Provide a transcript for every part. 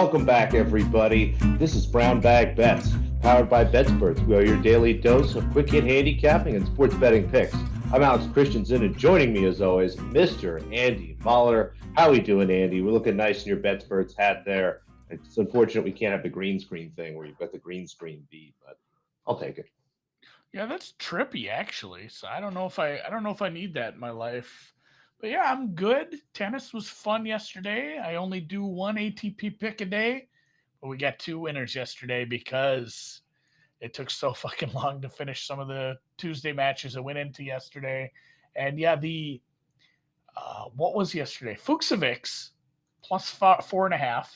Welcome back, everybody. This is Brown Bag Bets, powered by BetSperts. We are your daily dose of quick hit handicapping and sports betting picks. I'm Alex Christensen, and joining me, as always, Mr. Andy Molitor. How we doing, Andy? We're looking nice in your BetSperts hat there. It's unfortunate we can't have the green screen thing where you've got the green screen beat, but I'll take it. Yeah, that's trippy actually. So I don't know if I need that in my life. But yeah, I'm good. Tennis was fun yesterday. I only do one ATP pick a day, but we got two winners yesterday because it took so fucking long to finish some of the Tuesday matches that went into yesterday. And yeah, the what was yesterday? Fuchsovic's plus 4.5.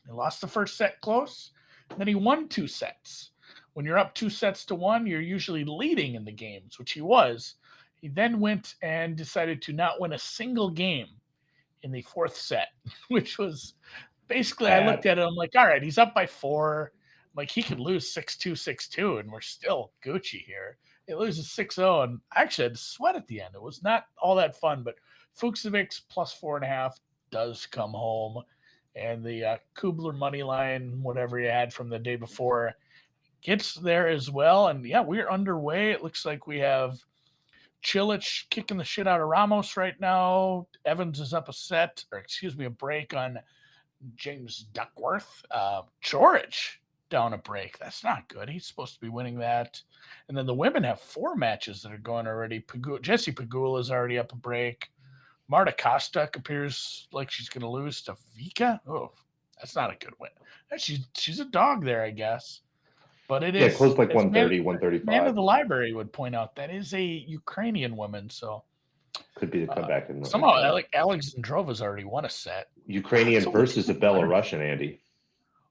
He lost the first set close, then he won two sets. When you're up 2-1, you're usually leading in the games, which he was. He then went and decided to not win a single game in the fourth set, which was basically, I looked at it, I'm like, all right, he's up by 4. Like, he could lose 6-2, 6-2, and we're still Gucci here. He loses 6-0, and I actually had to sweat at the end. It was not all that fun, but Fuchsovic's plus 4.5 does come home. And the Kubler money line, whatever he had from the day before, gets there as well. And yeah, we're underway. It looks like we have Cilic kicking the shit out of Ramos right now. Evans is up a break on James Duckworth. Chorich down a break. That's not good. He's supposed to be winning that. And then the women have 4 matches that are going already. Jesse Pegula is already up a break. Marta Kostak appears like she's going to lose to Vika. Oh, that's not a good win. She's a dog there, I guess. But it is. Close like 130, 135. Man of the library would point out that is a Ukrainian woman. So could be the comeback. Somehow, Alexandrova's already won a set. Ukrainian versus a Belarusian, Andy.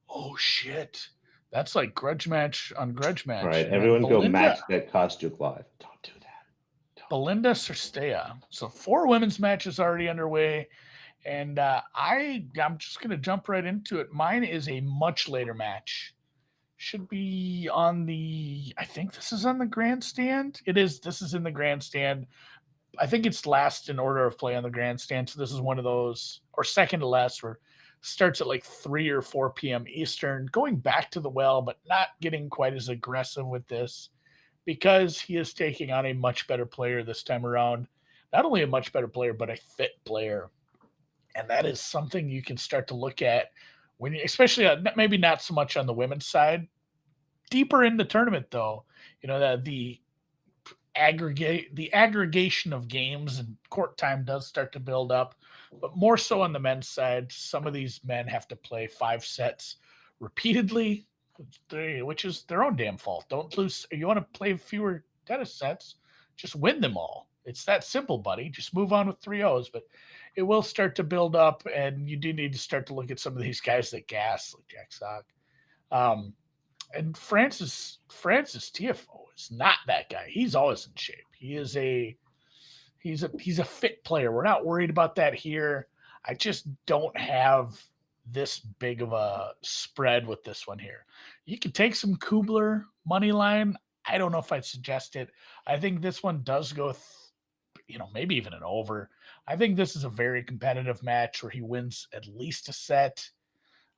Oh, shit. That's like grudge match on grudge match. All right, everyone go match that Kostuk live. Don't do that. Belinda Cirstea. So 4 women's matches already underway. And I'm just going to jump right into it. Mine is a much later match. Should be on I think this is on the grandstand. It is. This is in the grandstand. I think it's last in order of play on the grandstand. So this is one of those, or second to last, where starts at like 3 or 4 p.m. Eastern, going back to the well, but not getting quite as aggressive with this because he is taking on a much better player this time around. Not only a much better player, but a fit player. And that is something you can start to look at when you, especially maybe not so much on the women's side, deeper in the tournament though, the aggregation of games and court time does start to build up, but more so on the men's side. Some of these men have to play 5 sets repeatedly, which is their own damn fault. Don't lose. You want to play fewer tennis sets, just win them all. It's that simple, buddy. Just move on with 3-0s, but it will start to build up, and you do need to start to look at some of these guys that gas, like Jack Sock. And Francis Tiafoe is not that guy. He's always in shape. He's a fit player. We're not worried about that here. I just don't have this big of a spread with this one here. You can take some Kubler money line. I don't know if I'd suggest it. I think this one does go, maybe even an over. I think this is a very competitive match where he wins at least a set.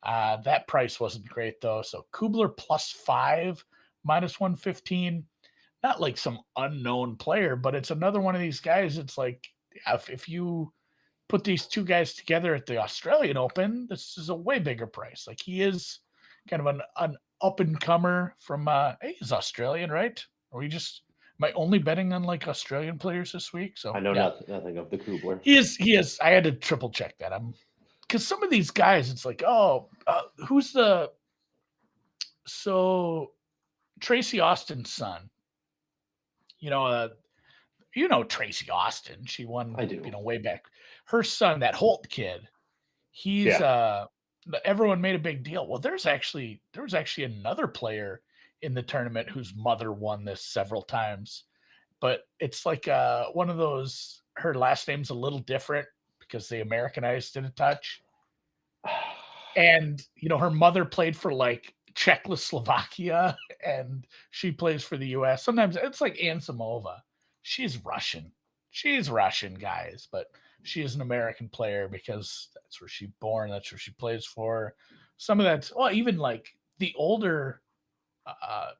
That price wasn't great though. So Kubler plus 5, minus 115. Not like some unknown player, but it's another one of these guys. It's like, if you put these two guys together at the Australian Open, this is a way bigger price. Like, he is kind of an up and comer from he's Australian, right? Are we just am I only betting on like Australian players this week? So I know nothing of the Kubler. He is. I had to triple check that. Because some of these guys, it's like, who's Tracy Austin's son? Tracy Austin. She won, I do. Way back. Her son, that Holt kid, he's everyone made a big deal. Well, there was actually another player in the tournament whose mother won this several times. But it's like one of those, her last name's a little different because they Americanized it a touch. And, her mother played for like Czechoslovakia and she plays for the US. Sometimes it's like Ansamova. She's Russian, guys, but she is an American player because that's where she's born, that's where she plays for. Some of that's, well, even like the older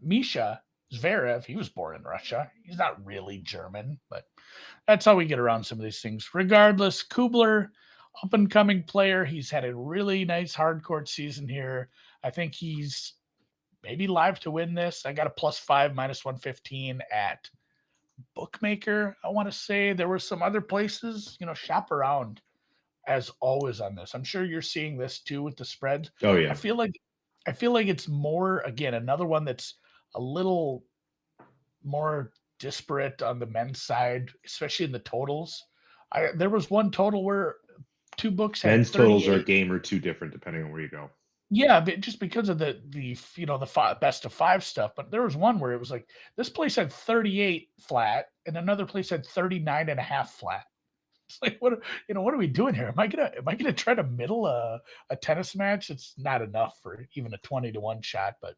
Misha Zverev, he was born in Russia. He's not really German, but that's how we get around some of these things. Regardless, Kubler, up and coming player. He's had a really nice hard court season here. I think he's maybe live to win this. I got a +5, -115 at Bookmaker. I want to say there were some other places, shop around as always on this. I'm sure you're seeing this too with the spreads. Oh I yeah. feel like I feel like it's more, again, another one that's a little more disparate on the men's side, especially in the totals. There was one total where two books had Men's totals are a 38. game or two different depending on where you go. Yeah, but just because of the best of five stuff. But there was one where it was like this place had 38 flat and another place had 39.5 flat. It's like, what are we doing here? Am I gonna try to middle a tennis match? It's not enough for even a 20-1 shot, but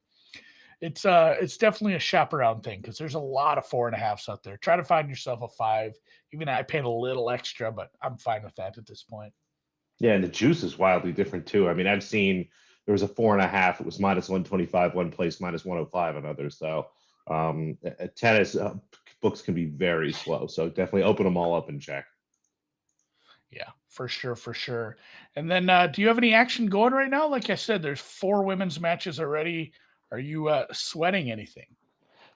it's definitely a shop around thing because there's a lot of 4.5s out there. Try to find yourself a 5. Even I paid a little extra, but I'm fine with that at this point. Yeah, and the juice is wildly different too. I mean, I've seen there was a 4.5. It was -125 one place, -105 another. So tennis books can be very slow. So definitely open them all up and check. Yeah, for sure, for sure. And then, do you have any action going right now? Like I said, there's 4 women's matches already. Are you sweating anything?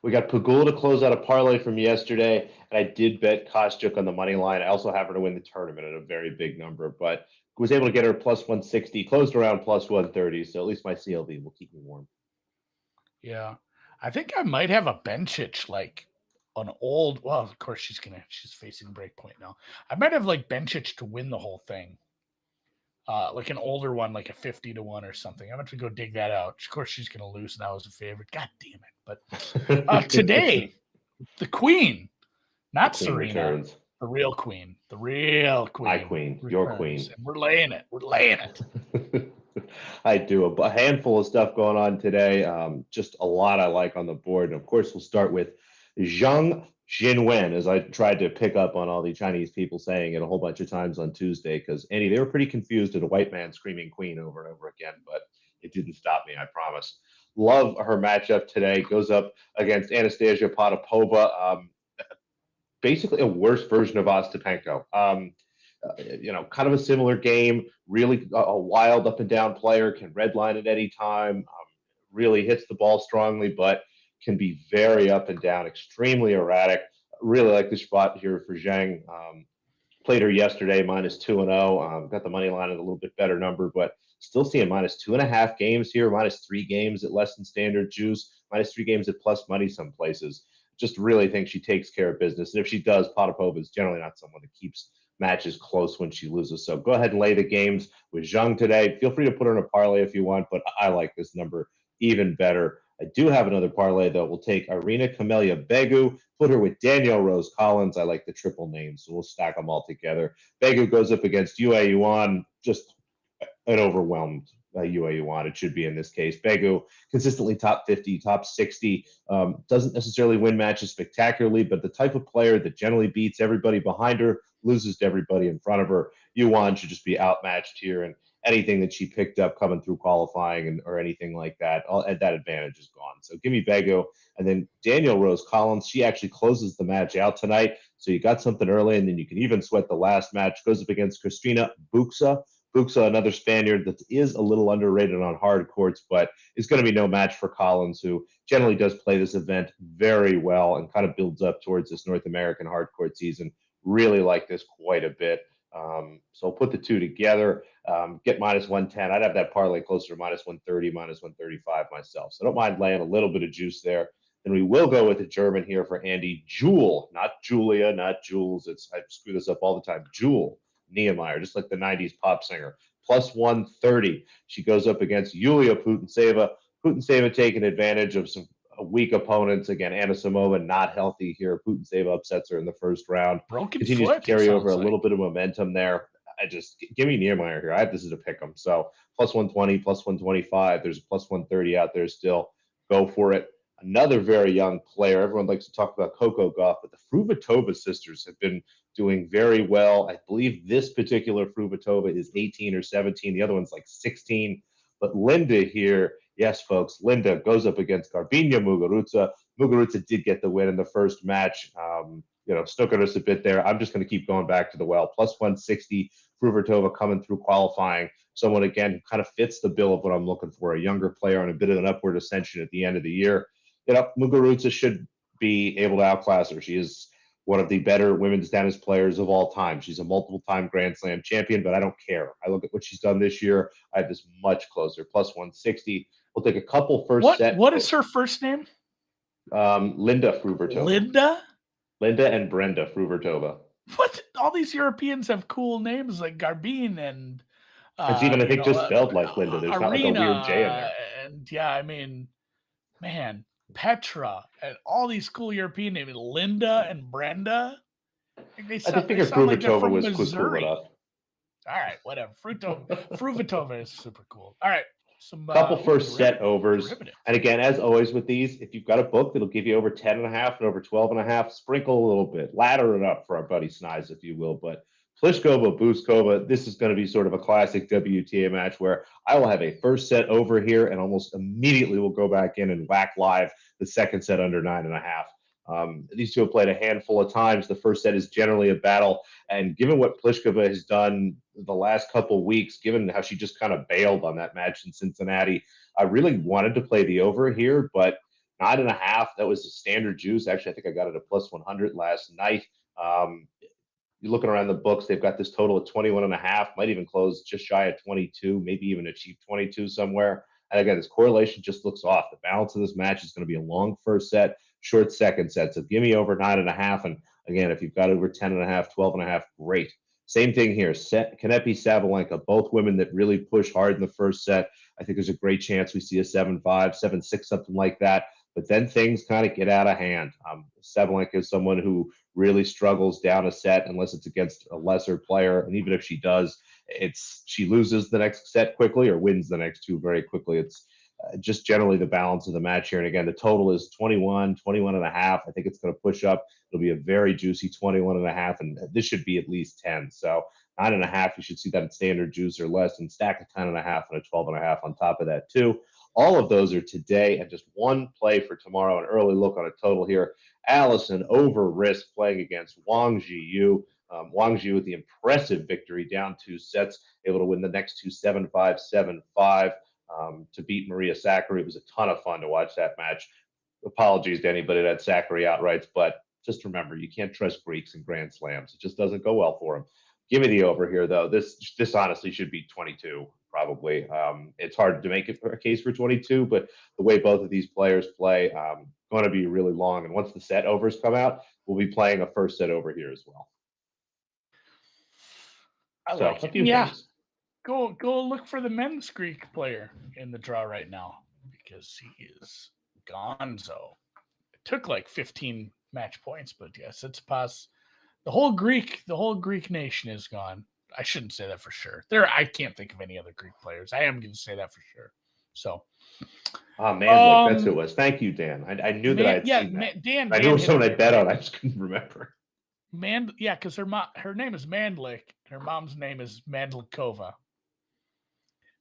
We got Pagula to close out a parlay from yesterday, and I did bet Kostyuk on the money line. I also have her to win the tournament at a very big number, but was able to get her +160, closed around +130. So at least my CLV will keep me warm. Yeah, I think I might have a Bencic like an old. Well, of course she's facing break point now. I might have like Bencic to win the whole thing. Like an older one, like a 50-1 or something. I'm going to go dig that out. Of course, she's going to lose now as a favorite. God damn it! But today, the Queen, The not queen Serena, returns. the real Queen, the real My Queen queen, your returns, queen. and we're laying it. We're laying it. I do a handful of stuff going on today. Just a lot I like on the board. And of course, we'll start with Zhang Jinwen, as I tried to pick up on all the Chinese people saying it a whole bunch of times on Tuesday. Because, Andy, they were pretty confused at a white man screaming queen over and over again, but it didn't stop me, I promise. Love her matchup today. Goes up against Anastasia Potapova. Basically a worse version of Ostapenko. Kind of a similar game. Really a wild up and down player, can redline at any time. Really hits the ball strongly, but can be very up and down, extremely erratic. Really like the spot here for Zhang. Played her yesterday, -2-0. Got the money line at a little bit better number, but still seeing -2.5 games here, -3 games at less than standard juice, -3 games at plus money some places. Just really think she takes care of business. And if she does, Potapova is generally not someone that keeps matches close when she loses. So go ahead and lay the games with Zhang today. Feel free to put her in a parlay if you want, but I like this number even better. I do have another parlay that will take Irina Camelia Begu, put her with Danielle Rose Collins. I like the triple names, so we'll stack them all together. Begu goes up against Yue Yuan, just an overwhelmed Yue Yuan. It should be in this case. Begu consistently top 50, top 60. Doesn't necessarily win matches spectacularly, but the type of player that generally beats everybody behind her, loses to everybody in front of her. Yuan should just be outmatched here, and anything that she picked up coming through qualifying or anything like that, that advantage is gone. So give me Bego. And then Danielle Rose Collins, she actually closes the match out tonight. So you got something early, and then you can even sweat the last match. Goes up against Christina Buxa. Buxa, another Spaniard that is a little underrated on hard courts, but is going to be no match for Collins, who generally does play this event very well and kind of builds up towards this North American hard court season. Really like this quite a bit. So I'll put the two together, get -110. I'd have that parlay closer to -130, -135 myself. So I don't mind laying a little bit of juice there. Then we will go with the German here for Andy. Jewel, not Julia, not Jules. I screw this up all the time. Jewel Niemeyer, just like the 90s pop singer. +130. She goes up against Yulia Putintseva. Putintseva taking advantage of some weak opponents. Again, Anisimova not healthy here. Putintseva upsets her in the first round. Broken Continues to foot, carry over a like. little bit of momentum there. I just give me Niemeyer here. I have this as a pick 'em. So +120, +125. There's a +130 out there still. Go for it. Another very young player. Everyone likes to talk about Coco Gauff, but the Fruhvirtova sisters have been doing very well. I believe this particular Fruhvirtova is 18 or 17. The other one's like 16. But Linda here, yes, folks, Linda goes up against Garbiñe Muguruza. Muguruza did get the win in the first match. Snookered us a bit there. I'm just going to keep going back to the well. Plus 160, Fruhvirtova coming through qualifying. Someone, again, who kind of fits the bill of what I'm looking for, a younger player on a bit of an upward ascension at the end of the year. Muguruza should be able to outclass her. She is one of the better women's tennis players of all time. She's a multiple-time Grand Slam champion, but I don't care. I look at what she's done this year. I have this much closer, plus 160. We'll take a couple first set. What is her first name? Linda Fruhvirtova. Linda and Brenda Fruhvirtova. What? All these Europeans have cool names like Garbine and it's even, I think, just spelled like Linda. There's not like a weird J in there. And yeah, I mean, man, Petra and all these cool European names, Linda and Brenda. I figured Fruhvirtova was cool enough. All right, whatever. Fruhvirtova is super cool. All right. Couple first set overs. And again, as always with these, if you've got a book that'll give you over 10.5 and over 12.5, sprinkle a little bit, ladder it up for our buddy Snies, if you will. But Pliskova, Buzkova, this is going to be sort of a classic WTA match where I will have a first set over here and almost immediately we'll go back in and whack live the second set under 9.5. These two have played a handful of times. The first set is generally a battle. And given what Pliskova has done the last couple of weeks, given how she just kind of bailed on that match in Cincinnati, I really wanted to play the over here, but 9.5, that was a standard juice. Actually, I think I got it at plus 100 last night. You're looking around the books, they've got this total at 21.5, might even close just shy of 22, maybe even achieve 22 somewhere. And again, this correlation just looks off. The balance of this match is going to be a long first set, short second set. So give me over 9.5. And again, if you've got over 10.5, 12.5, great. Same thing here. Kanepi, Sabalenka, both women that really push hard in the first set. I think there's a great chance we see a 7-5, 7-6, something like that. But then things kind of get out of hand. Sabalenka is someone who really struggles down a set unless it's against a lesser player. And even if she does, she loses the next set quickly or wins the next two very quickly. It's just generally the balance of the match here. And again, the total is 21.5. I think it's going to push up. It'll be a very juicy 21.5, and this should be at least 10. So 9.5, you should see that at standard juice or less, and stack a 10.5 and a 12.5 on top of that too. All of those are today, and just one play for tomorrow. An early look on a total here. Allison over risk playing against Wang Zhiyu. Wang Zhiyu with the impressive victory, down 2 sets, able to win the next two 7-5, 7-5. To beat Maria Sakkari. It was a ton of fun to watch that match. Apologies to anybody that had Sakkari outrights, but just remember, you can't trust Greeks in Grand Slams. It just doesn't go well for them. Give me the over here, though. This honestly should be 22, probably. It's hard to make a case for 22, but the way both of these players play, going to be really long. And once the set overs come out, we'll be playing a first set over here as well. I like it. Yeah. Go look for the men's Greek player in the draw right now because he is gonzo. It took like 15 match points, but yes, it's pass. The whole Greek nation is gone. I shouldn't say that for sure. I can't think of any other Greek players. I am going to say that for sure. So, man, that's who it was. Thank you, Dan. I knew that I had seen that. Dan, I knew it was someone I bet on. I just couldn't remember. Because her name is Mandlik. Her mom's name is Mandlikova,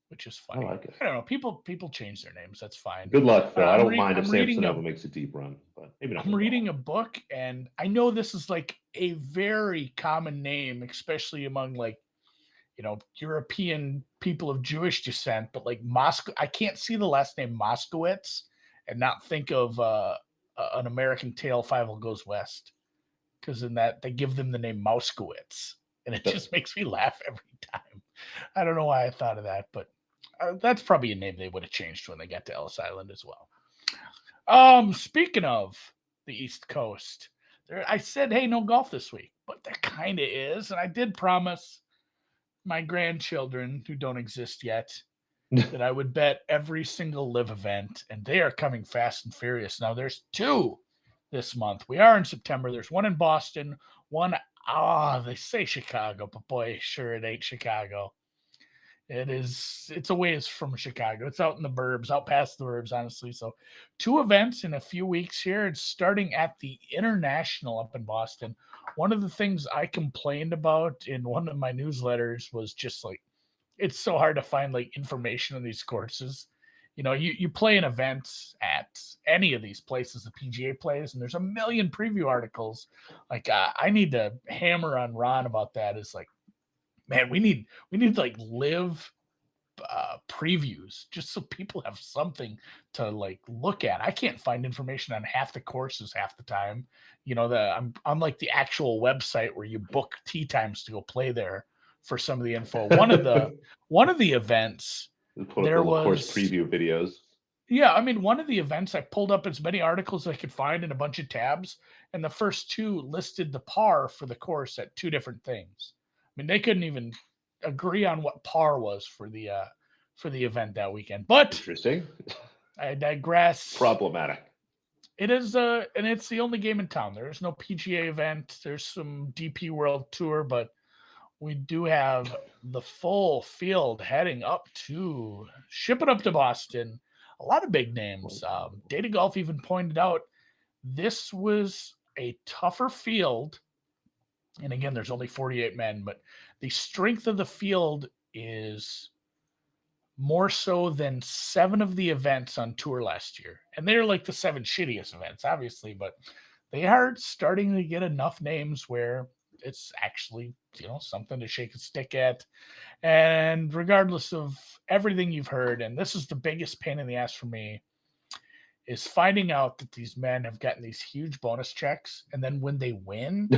which is funny. I like it. I don't know. People change their names. That's fine. Good luck, Phil. I don't mind if Samsonova makes a deep run, but maybe not. I'm reading a book, and I know this is like a very common name, especially among European people of Jewish descent. But like Moscow, I can't see the last name Moskowitz and not think of an American Tale 5 Goes West, because in that they give them the name Mouskowitz, and it just makes me laugh every time. I don't know why I thought of that, but that's probably a name they would have changed when they got to Ellis Island as well. Speaking of the East Coast, I said, hey, no golf this week, but there kind of is. And I did promise my grandchildren, who don't exist yet, that I would bet every single LIV event, and they are coming fast and furious. Now, there's 2 this month. We are in September. There's one in Boston, one, they say Chicago, but boy, sure it ain't Chicago. It's a ways from Chicago. It's out in the burbs, out past the burbs, honestly. So 2 events in a few weeks here. It's starting at the International up in Boston. One of the things I complained about in one of my newsletters was just like it's so hard to find like information on these courses. You play an event at any of these places the PGA plays, and there's a million preview articles. Like I need to hammer on Ron about that. Is like, man, we need like live previews just so people have something to like look at. I can't find information on half the courses half the time. I'm like the actual website where you book tee times to go play there for some of the info. One of the events Put up there little course was preview videos. yeah, I mean, one of the events I pulled up as many articles as I could find in a bunch of tabs, and the first 2 listed the par for the course at 2 different things. I mean, they couldn't even agree on what par was for the event that weekend. But Interesting. I digress. Problematic. It is and it's the only game in town. There's no PGA event. There's some DP World Tour, but we do have the full field heading up to shipping up to Boston. A lot of big names. Data Golf even pointed out this was a tougher field. And again, there's only 48 men, but the strength of the field is more so than 7 of the events on tour last year. And they're like the 7 shittiest events, obviously, but they are starting to get enough names where it's actually, something to shake a stick at. And regardless of everything you've heard, and this is the biggest pain in the ass for me, is finding out that these men have gotten these huge bonus checks. And then when they win,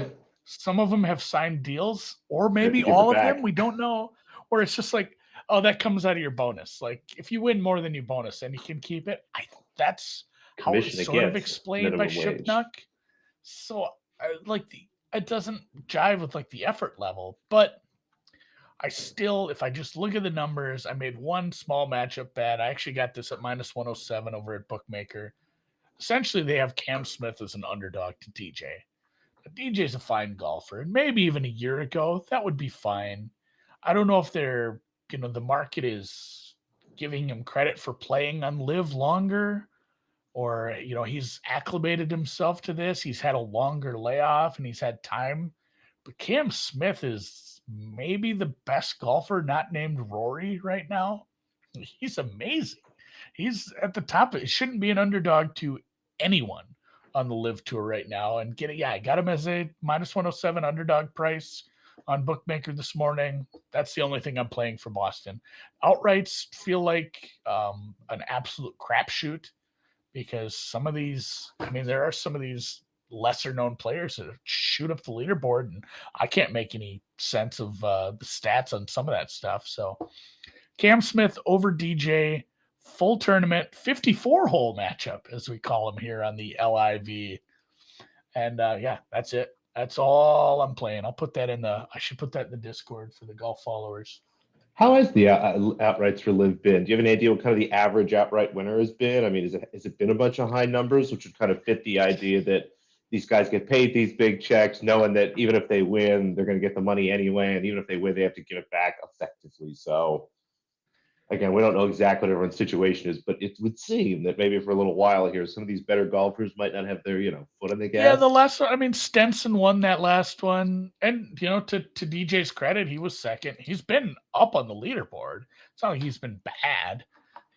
some of them have signed deals, or maybe all of them, we don't know. Or it's just like, oh, that comes out of your bonus. Like if you win more than you bonus and you can keep it, that's how it's sort of explained by Shipnuck. So it doesn't jive with like the effort level, but I still, if I just look at the numbers, I made one small matchup bet. I actually got this at minus 107 over at Bookmaker. Essentially, they have Cam Smith as an underdog to DJ. But DJ's a fine golfer, and maybe even a year ago, that would be fine. I don't know if they're, the market is giving him credit for playing on LIV longer, or, he's acclimated himself to this. He's had a longer layoff and he's had time. But Cam Smith is maybe the best golfer not named Rory right now. He's amazing. He's at the top. It shouldn't be an underdog to anyone on the LIV Tour right now. And I got him as a minus 107 underdog price on Bookmaker this morning. That's the only thing I'm playing for Boston. Outrights feel like an absolute crapshoot because some of these, there are some of these lesser known players that shoot up the leaderboard, and I can't make any sense of the stats on some of that stuff. So Cam Smith over DJ, full tournament, 54 hole matchup, as we call them here on the LIV. And that's it. That's all I'm playing. I should put that in the Discord for the golf followers. How has the outrights for LIV been? Do you have an idea what kind of the average outright winner has been? I mean, has it been a bunch of high numbers, which would kind of fit the idea that these guys get paid these big checks, knowing that even if they win, they're going to get the money anyway, and even if they win, they have to give it back effectively. So, again, we don't know exactly what everyone's situation is, but it would seem that maybe for a little while here, some of these better golfers might not have their, foot on the gas. Yeah, the last one, Stenson won that last one. And, to DJ's credit, he was second. He's been up on the leaderboard. It's not like he's been bad.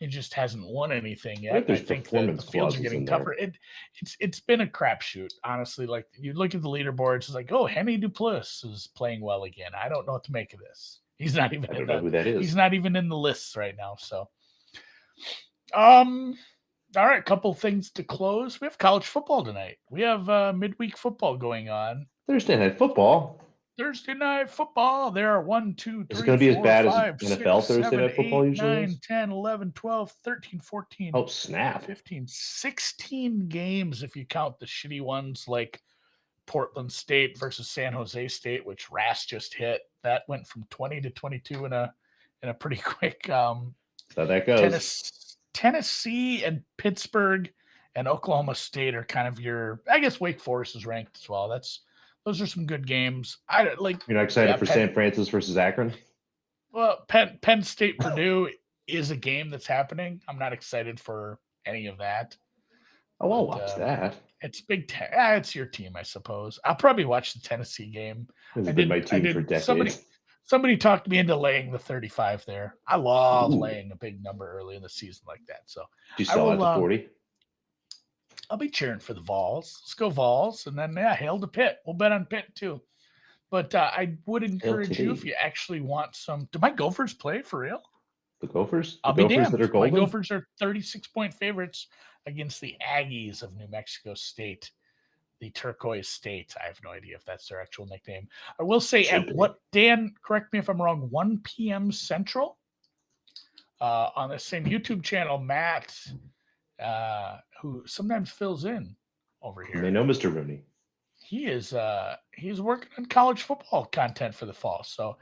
He just hasn't won anything yet. I think the fields are getting tougher. It's been a crapshoot, honestly. Like, you look at the leaderboards, it's like, oh, Henny Duplessis is playing well again. I don't know what to make of this. He's not even He's not even in the lists right now. So, all right, couple things to close. We have college football tonight. We have midweek football going on. Thursday night football. There are 1, 2, 3, Is it going to be 4, as bad 5, as NFL 6, Thursday 7, night football 8, usually 9, is? 10, 11, 12, 13, 14. Oh, snap. 15, 16 games if you count the shitty ones like Portland State versus San Jose State, which Ras just hit. That went from 20 to 22 in a pretty quick. So that goes. Tennessee and Pittsburgh and Oklahoma State are kind of your. I guess Wake Forest is ranked as well. Those are some good games. You're not excited for San Francisco versus Akron? Well, Penn State Purdue is a game that's happening. I'm not excited for any of that. Oh, I'll But watch that. it's it's your team, I suppose. I'll probably watch the Tennessee game. This I has been my did. I team for did. decades. Somebody talked me into laying the 35 there. I love Ooh. laying a big number early in the season like that. So Did you I sell at will. the 40? I'll be cheering for the Vols. Let's go Vols, and then hail to Pitt. We'll bet on Pitt too. But I would encourage you if you actually want some. Do my Gophers play for real? The Gophers? I'll The be Gophers that damned. are My golden? Gophers are 36-point favorites against the Aggies of New Mexico State, the Turquoise State. I have no idea if that's their actual nickname. I will say Dan, correct me if I'm wrong, 1 p.m. Central on the same YouTube channel, Matt, who sometimes fills in over here. They know Mr. Rooney. He's working on college football content for the fall. So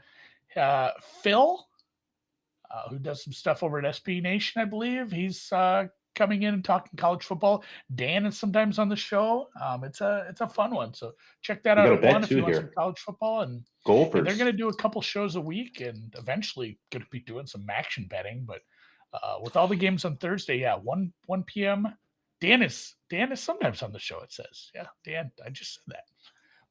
Phil, who does some stuff over at SB Nation, I believe, he's coming in and talking college football. Dan is sometimes on the show. It's a fun one. So check that out at 1 if you want some college football. And Gophers. They're going to do a couple shows a week and eventually going to be doing some action betting. But with all the games on Thursday, 1 p.m. Dan is sometimes on the show, it says. Yeah, Dan, I just said that.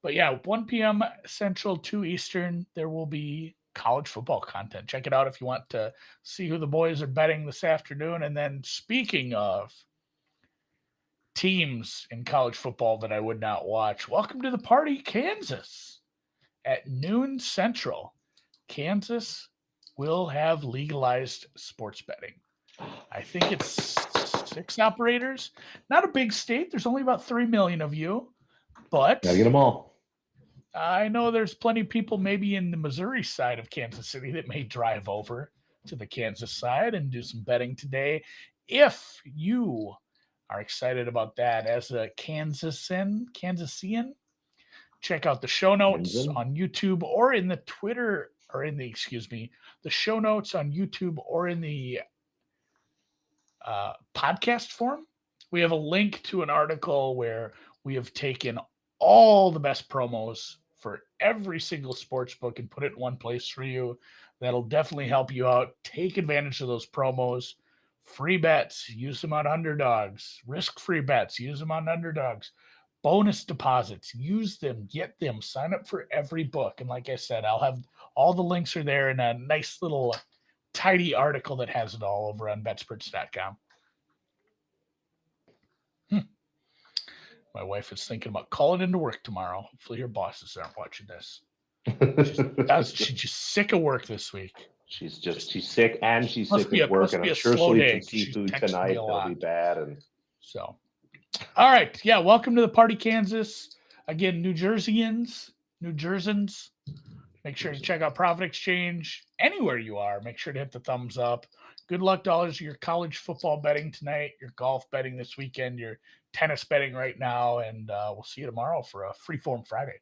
But 1 p.m. Central, 2 Eastern, there will be college football content. Check it out if you want to see who the boys are betting this afternoon. And then speaking of teams in college football that I would not watch, welcome to the party, Kansas. At noon Central, Kansas will have legalized sports betting. I think it's 6 operators. Not a big state. There's only about 3 million of you, but gotta get them all. I know there's plenty of people maybe in the Missouri side of Kansas City that may drive over to the Kansas side and do some betting today. If you are excited about that as a Kansasian, check out the show notes on YouTube or in the Twitter or in the the show notes on YouTube or in the podcast form. We have a link to an article where we have taken all the best promos for every single sports book and put it in one place for you. That'll definitely help you out. Take advantage of those promos. Free bets, use them on underdogs. Risk-free bets, use them on underdogs. Bonus deposits, use them, get them, sign up for every book. And like I said, I'll have all the links are there in a nice little tidy article that has it all over on betsperts.com. My wife is thinking about calling into work tomorrow. Hopefully her bosses aren't watching this. She's just sick of work this week. She's sick and she's sick of work, and I'm sure she'll eat some seafood tonight. That'll be bad. And so, all right, welcome to the party, Kansas. Again, New Jerseyans. Make sure to check out Profit Exchange anywhere you are. Make sure to hit the thumbs up. Good luck to all of your college football betting tonight, your golf betting this weekend, your tennis betting right now, and we'll see you tomorrow for a Freeform Friday.